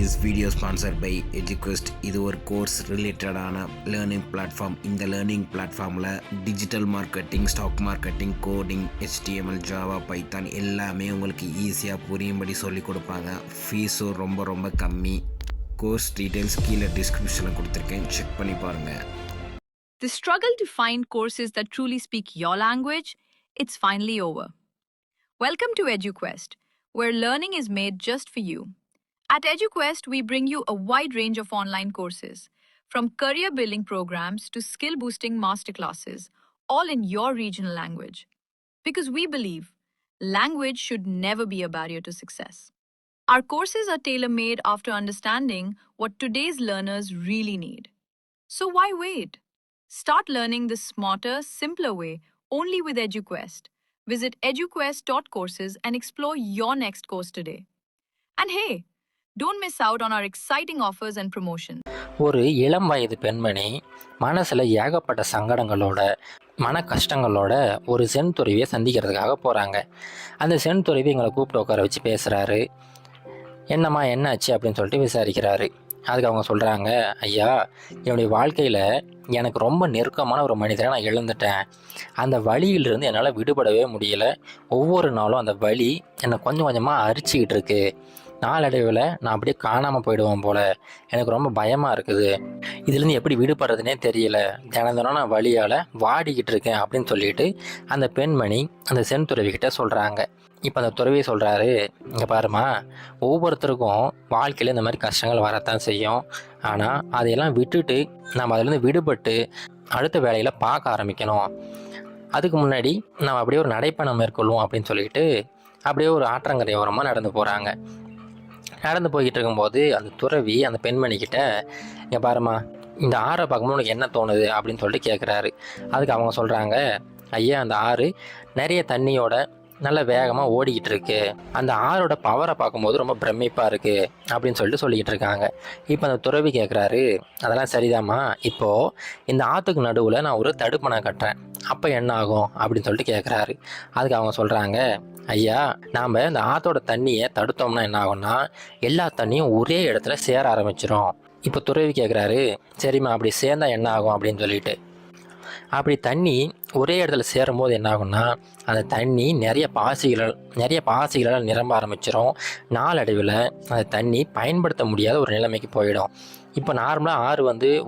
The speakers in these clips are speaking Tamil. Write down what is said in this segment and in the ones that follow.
This video sponsored by EduQuest. இது ஒரு கோர்ஸ் ரிலேட்டடான லேர்னிங் பிளாட்ஃபார்ம். இந்த லேர்னிங் பிளாட்ஃபார்மில் digital marketing, stock marketing, coding, HTML, Java, Python எல்லாமே உங்களுக்கு ஈஸியாக புரியும்படி சொல்லி கொடுப்பாங்க. ஃபீஸும் ரொம்ப கம்மி. கோர்ஸ் டீட்டெயில்ஸ் கீழே டிஸ்கிரிப்ஷனில் கொடுத்துருக்கேன், செக் பண்ணி பாருங்கள். The struggle to find courses that truly speak your language, it's finally over. Welcome to EduQuest, where learning is made just for you. At EduQuest, we bring you a wide range of online courses, from career-building programs to skill-boosting masterclasses, all in your regional language. Because we believe language should never be a barrier to success. Our courses are tailor-made after understanding what today's learners really need. So why wait? Start learning the smarter, simpler way only with EduQuest. Visit eduquest.courses and explore your next course today. And hey, don't miss out on our exciting offers and promotions. ஒரு இளம் வயது பெண்மணி மனசில் ஏகப்பட்ட சங்கடங்களோட, மன கஷ்டங்களோட ஒரு சென் துறவியை சந்திக்கிறதுக்காக போகிறாங்க. அந்த சென் துறவி எங்களை கூப்பிட்டு உட்கார வச்சு பேசுகிறாரு. என்னம்மா என்னாச்சு அப்படின்னு சொல்லிட்டு விசாரிக்கிறாரு. அதுக்கு அவங்க சொல்கிறாங்க, ஐயா, என்னுடைய வாழ்க்கையில் எனக்கு ரொம்ப நெருக்கமான ஒரு மனிதரை நான் இழந்துட்டேன். அந்த வலியிலிருந்து என்னால் விடுபடவே முடியல. ஒவ்வொரு நாளும் அந்த வலி என்னை கொஞ்சம் கொஞ்சமாக அரிச்சிக்கிட்டு இருக்கு. நாளடைவில் நான் அப்படியே காணாமல் போயிடுவேன் போல். எனக்கு ரொம்ப பயமாக இருக்குது. இதுலேருந்து எப்படி விடுபடுறதுனே தெரியல. தினம் நான் வலியால் வாடிக்கிட்டு இருக்கேன் அப்படின்னு சொல்லிட்டு அந்த பெண்மணி அந்த சென் துறவிக்கிட்ட சொல்கிறாங்க. இப்போ அந்த துறவி சொல்கிறாரு, இங்கே பாருமா, ஒவ்வொருத்தருக்கும் வாழ்க்கையில் இந்த மாதிரி கஷ்டங்கள் வரத்தான் செய்யும். ஆனால் அதையெல்லாம் விட்டுட்டு நம்ம அதிலேருந்து விடுபட்டு அடுத்த வேலையில் பார்க்க ஆரம்பிக்கணும். அதுக்கு முன்னாடி நம்ம அப்படியே ஒரு நடைப்பயணம் மேற்கொள்வோம் அப்படின்னு சொல்லிட்டு அப்படியே ஒரு ஆற்றங்கரை ஓரமாக நடந்து போகிறாங்க. நடந்து போய்கிட்டு இருக்கும்போது அந்த துறவி அந்த பெண்மணிக்கிட்ட, இங்கே பாருமா, இந்த ஆறை பார்க்கும்போது உனக்கு என்ன தோணுது அப்படின்னு சொல்லிட்டு கேட்குறாரு. அதுக்கு அவங்க சொல்கிறாங்க, ஐயா, அந்த ஆறு நிறைய தண்ணியோட நல்ல வேகமாக ஓடிக்கிட்டு இருக்கு. அந்த ஆறோட பவரை பார்க்கும்போது ரொம்ப பிரமிப்பாக இருக்குது அப்படின்னு சொல்லிக்கிட்டு இருக்காங்க. இப்போ அந்த துறவி கேட்குறாரு, அதெல்லாம் சரிதாம்மா, இப்போது இந்த ஆற்றுக்கு நடுவில் நான் ஒரு தடுப்பணை கட்டுறேன், அப்போ என்ன ஆகும் அப்படின்னு சொல்லிட்டு கேட்குறாரு. அதுக்கு அவங்க சொல்கிறாங்க, ஐயா, நாம் இந்த ஆற்றோட தண்ணியை தடுத்தோம்னா என்ன ஆகும்னா எல்லா தண்ணியும் ஒரே இடத்துல சேர ஆரம்பிச்சிடும். இப்போ துறவி கேட்குறாரு, சரிம்மா, அப்படி சேர்ந்தா என்ன ஆகும் அப்படின்னு சொல்லிட்டு. அப்படி தண்ணி ஒரே இடத்துல சேரும்போது என்ன ஆகும்னா அந்த தண்ணி நிறைய பாசிகளால் நிரம்ப ஆரம்பிச்சிடும். நாளடைவில் அந்த தண்ணி பயன்படுத்த முடியாத ஒரு நிலைமைக்கு போயிடும். இப்போ நார்மலாக ஆறு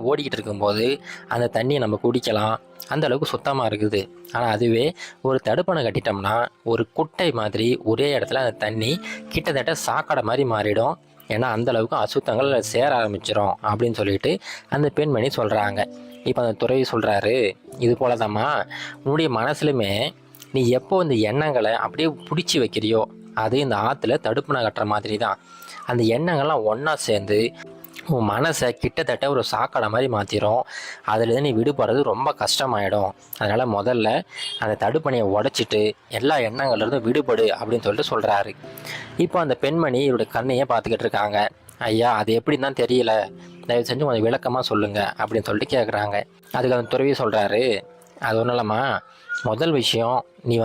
ஓடிக்கிட்டு இருக்கும்போது அந்த தண்ணியை நம்ம குடிக்கலாம், அந்த அளவுக்கு சுத்தமாக இருக்குது. ஆனால் அதுவே ஒரு தடுப்பணை கட்டிட்டோம்னா ஒரு குட்டை மாதிரி ஒரே இடத்துல அந்த தண்ணி கிட்டத்தட்ட சாக்கடை மாதிரி மாறிடும். ஏன்னா அந்தளவுக்கு அசுத்தங்கள் சேர ஆரம்பிச்சிடும் அப்படின்னு சொல்லிட்டு அந்த பெண்மணி சொல்கிறாங்க. இப்போ அந்த துறவி சொல்கிறாரு, இது போல தாம்மா, உன்னுடைய மனசுலையுமே நீ எப்போ இந்த எண்ணங்களை அப்படியே பிடிச்சி வைக்கிறியோ அது இந்த ஆற்றுல தடுப்பணை கட்டுற மாதிரி தான். அந்த எண்ணங்கள்லாம் ஒன்றா சேர்ந்து உன் மனசை கிட்டத்தட்ட ஒரு சாக்கடை மாதிரி மாற்றிடும். அதுலேருந்து நீ விடுபடுறது ரொம்ப கஷ்டமாயிடும். அதனால் முதல்ல அந்த தடுப்பணையை உடைச்சிட்டு எல்லா எண்ணங்கள்லேருந்து விடுபடு அப்படின்னு சொல்லிட்டு சொல்கிறாரு. இப்போ அந்த பெண்மணி இவருடைய கண்ணையே பார்த்துக்கிட்டு இருக்காங்க. ஐயா, அது எப்படின்னு தான் தெரியல, தயவு செஞ்சு கொஞ்சம் விளக்கமாக சொல்லுங்கள் அப்படின்னு சொல்லிட்டு கேட்குறாங்க. அதுக்கு அந்த துறவி சொல்கிறாரு, அது ஒன்றும் இல்லைம்மா, முதல் விஷயம் நீ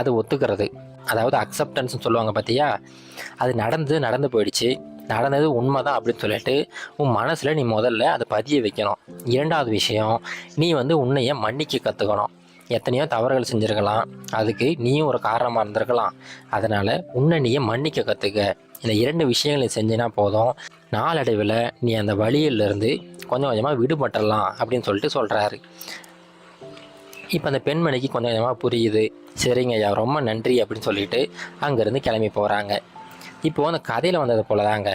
அதை ஒத்துக்கிறது, அதாவது அக்செப்டன்ஸ்னு சொல்லுவாங்க பார்த்தியா, அது நடந்து போயிடுச்சு, நடந்தது உண்மைதான் அப்படின்னு சொல்லிட்டு உன் மனசில் நீ முதல்ல அதை பதிய வைக்கணும். இரண்டாவது விஷயம், நீ உன்னைய மன்னிக்க கற்றுக்கணும். எத்தனையோ தவறுகள் செஞ்சுருக்கலாம், அதுக்கு நீயும் ஒரு காரணமாக இருந்திருக்கலாம். அதனால் உன்னை நீயே மன்னிக்க கற்றுக்க. இந்த 2 விஷயங்களை செஞ்சினா போதும், நாளடைவில் நீ அந்த வழியிலிருந்து கொஞ்சம் கொஞ்சமாக விடுபட்டுடலாம் அப்படின்னு சொல்லிட்டு சொல்கிறாரு. இப்போ அந்த பெண்மணிக்கு கொஞ்சம் கொஞ்சமாக புரியுது. சரிங்க ஐயா, ரொம்ப நன்றி அப்படின்னு சொல்லிட்டு அங்கேருந்து கிளம்பி போகிறாங்க. இப்போது அந்த கதையில் வந்தது போல தாங்க,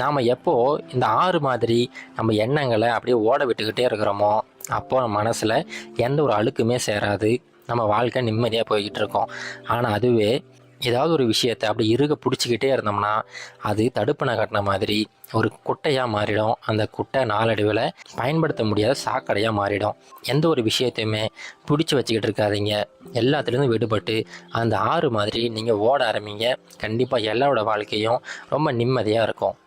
நாம் எப்போது இந்த ஆறு மாதிரி நம்ம எண்ணங்களை அப்படியே ஓட விட்டுக்கிட்டே இருக்கிறோமோ அப்போது நம்ம மனசில் எந்த ஒரு அழுக்குமே சேராது, நம்ம வாழ்க்கை நிம்மதியாக போய்கிட்டு இருக்கோம். ஆனால் அதுவே ஏதாவது ஒரு விஷயத்தை அப்படி இறுக பிடிச்சிக்கிட்டே இருந்தோம்னா அது தடுப்பணை கட்டின மாதிரி ஒரு குட்டையாக மாறிடும். அந்த குட்டை நாளடைவில் பயன்படுத்த முடியாத சாக்கடையாக மாறிடும். எந்த ஒரு விஷயத்தையுமே பிடிச்சி வச்சுக்கிட்டு இருக்காதீங்க. எல்லாத்துலேருந்து விடுபட்டு அந்த ஆறு மாதிரி நீங்கள் ஓட ஆரம்பிங்க. கண்டிப்பாக எல்லாரோட வாழ்க்கையும் ரொம்ப நிம்மதியாக இருக்கும்.